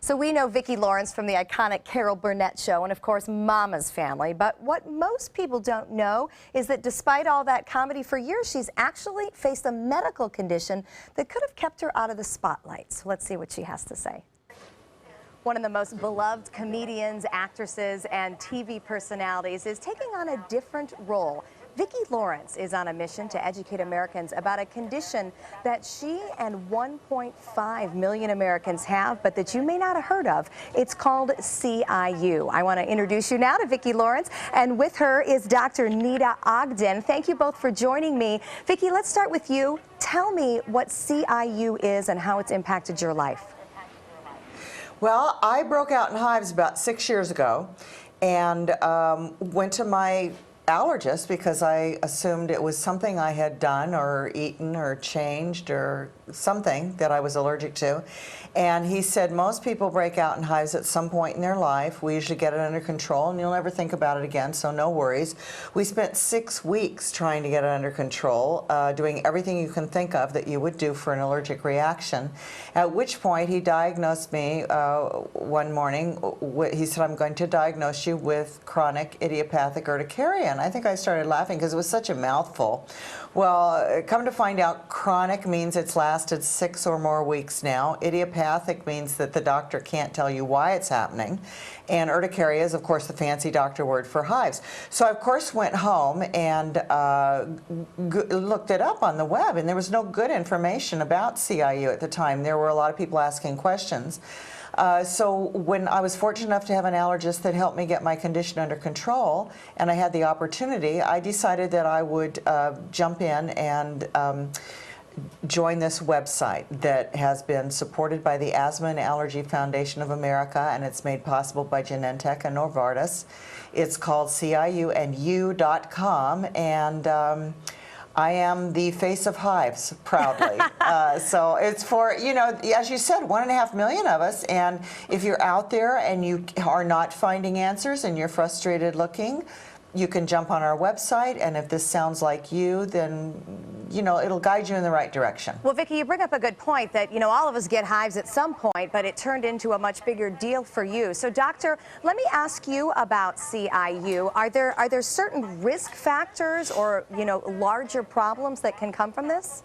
So we know Vicki Lawrence from the iconic Carol Burnett show and, of course, Mama's Family. But what most people don't know is that despite all that comedy, for years she's actually faced a medical condition that could have kept her out of the spotlight. So let's see what she has to say. One of the most beloved comedians, actresses, and TV personalities is taking on a different role. Vicki Lawrence is on a mission to educate Americans about a condition that she and 1.5 million Americans have, but that you may not have heard of. It's called CIU. I want to introduce you now to Vicki Lawrence, and with her is Dr. Nita Ogden. Thank you both for joining me. Vicki, let's start with you. Tell me what CIU is and how it's impacted your life. Well, I broke out in hives about 6 years ago and went to my allergist because I assumed it was something I had done or eaten or changed or something that I was allergic to. And he said most people break out in hives at some point in their life. We usually get it under control and you'll never think about it again, so no worries. We spent 6 weeks trying to get it under control, doing everything you can think of that you would do for an allergic reaction. At which point he diagnosed me one morning. He said, I'm going to diagnose you with chronic idiopathic urticaria. And I think I started laughing because it was such a mouthful. Well, come to find out, chronic means it's lasted 6 or more weeks now. Idiopathic means that the doctor can't tell you why it's happening. And urticaria is, of course, the fancy doctor word for hives. So I, of course, went home and looked it up on the web, and there was no good information about CIU at the time. There were a lot of people asking questions. So when I was fortunate enough to have an allergist that helped me get my condition under control, and I had the opportunity, I decided that I would jump in and join this website that has been supported by the Asthma and Allergy Foundation of America, and it's made possible by Genentech and Novartis. It's called CIUandYou.com, and I am the face of hives, proudly. So it's for, you know, as you said, 1.5 million of us, and if you're out there and you are not finding answers and you're frustrated looking, you can jump on our website, and if this sounds like you, then, you know, it'll guide you in the right direction. Well, Vicki, you bring up a good point that, you know, all of us get hives at some point, but it turned into a much bigger deal for you. So, Doctor, let me ask you about CIU. Are there certain risk factors or, you know, larger problems that can come from this?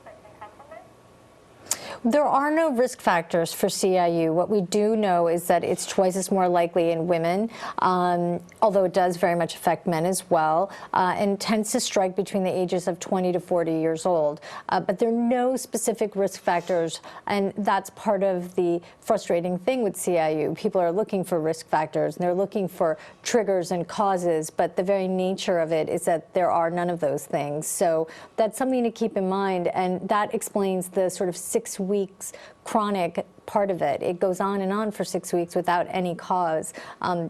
There are no risk factors for CIU. What we do know is that it's twice as more likely in women, although it does very much affect men as well, and tends to strike between the ages of 20 to 40 years old. But there are no specific risk factors, and that's part of the frustrating thing with CIU. People are looking for risk factors, and they're looking for triggers and causes, but the very nature of it is that there are none of those things. So that's something to keep in mind, and that explains the sort of 6 weeks chronic part of it. It goes on for 6 weeks without any cause.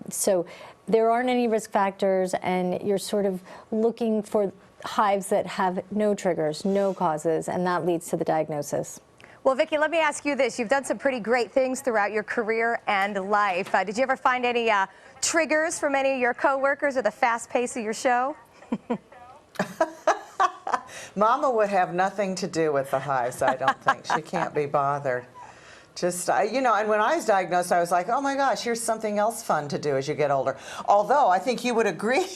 So there aren't any risk factors, and you're sort of looking for hives that have no triggers, no causes, and that leads to the diagnosis. Well, Vicki, let me ask you this. You've done some pretty great things throughout your career and life. Did you ever find any triggers from any of your coworkers or the fast pace of your show? Mama would have nothing to do with the hives, I don't think. She can't be bothered. Just, you know, and when I was diagnosed, I was like, oh my gosh, here's something else fun to do as you get older. Although I think you would agree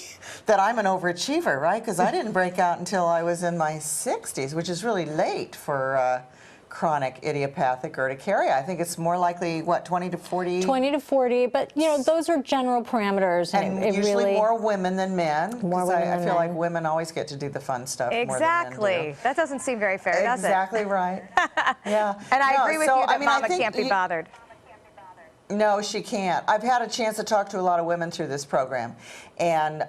that I'm an overachiever, right? Because I didn't break out until I was in my 60s, which is really late for chronic idiopathic urticaria. I think it's more likely, what, 20 to 40? 20 to 40, but, you know, those are general parameters. And it usually more women than men. More women I feel like women always get to do the fun stuff more than men do. That doesn't seem very fair, does it? Exactly right. Yeah. And I agree with you that Mama can't be bothered. No, she can't. I've had a chance to talk to a lot of women through this program, and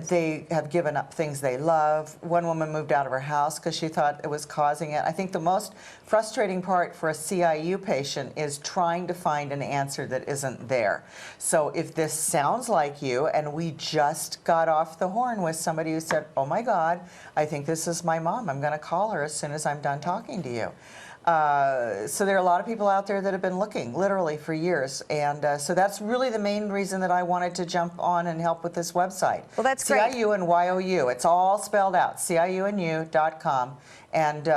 they have given up things they love. One woman moved out of her house because she thought it was causing it. I think the most frustrating part for a CIU patient is trying to find an answer that isn't there. So if this sounds like you, and we just got off the horn with somebody who said, oh my God, I think this is my mom. I'm going to call her as soon as I'm done talking to you. So there are a lot of people out there that have been looking literally for years, and so that's really the main reason that I wanted to jump on and help with this website. Well, that's great. CIU and YOU. It's all spelled out, CIUandYou.com, and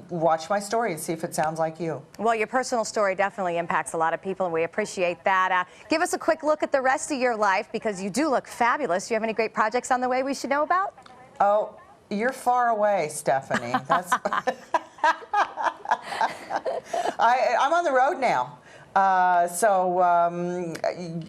watch my story and see if it sounds like you. Well, your personal story definitely impacts a lot of people, and we appreciate that. Give us a quick look at the rest of your life, because you do look fabulous. Do you have any great projects on the way we should know about? Oh, you're far away, Stephanie. That's I'm on the road now. You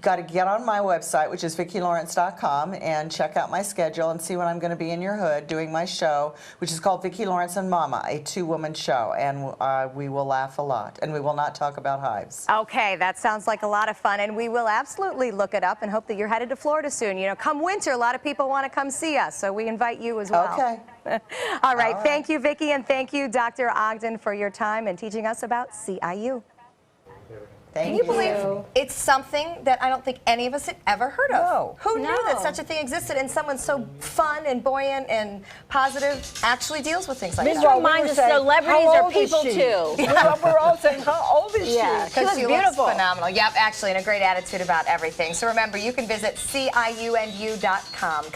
got to get on my website, which is VickiLawrence.com, and check out my schedule and see when I'm going to be in your hood doing my show, which is called Vicki Lawrence and Mama, a two-woman show, and we will laugh a lot, and we will not talk about hives. Okay, that sounds like a lot of fun, and we will absolutely look it up and hope that you're headed to Florida soon. You know, come winter, a lot of people want to come see us, so we invite you as well. Okay. All right. Thank you, Vicki, and thank you, Dr. Ogden, for your time and teaching us about CIU. Thank Can you believe it's something that I don't think any of us had ever heard of? No. Who knew that such a thing existed, and someone so fun and buoyant and positive actually deals with things like This that? reminds us celebrities are people too. We're all saying, how old is Yeah, she? she looks Because she beautiful. looks phenomenal. Yep, actually, and a great attitude about everything. So remember, you can visit CIUandyou.com.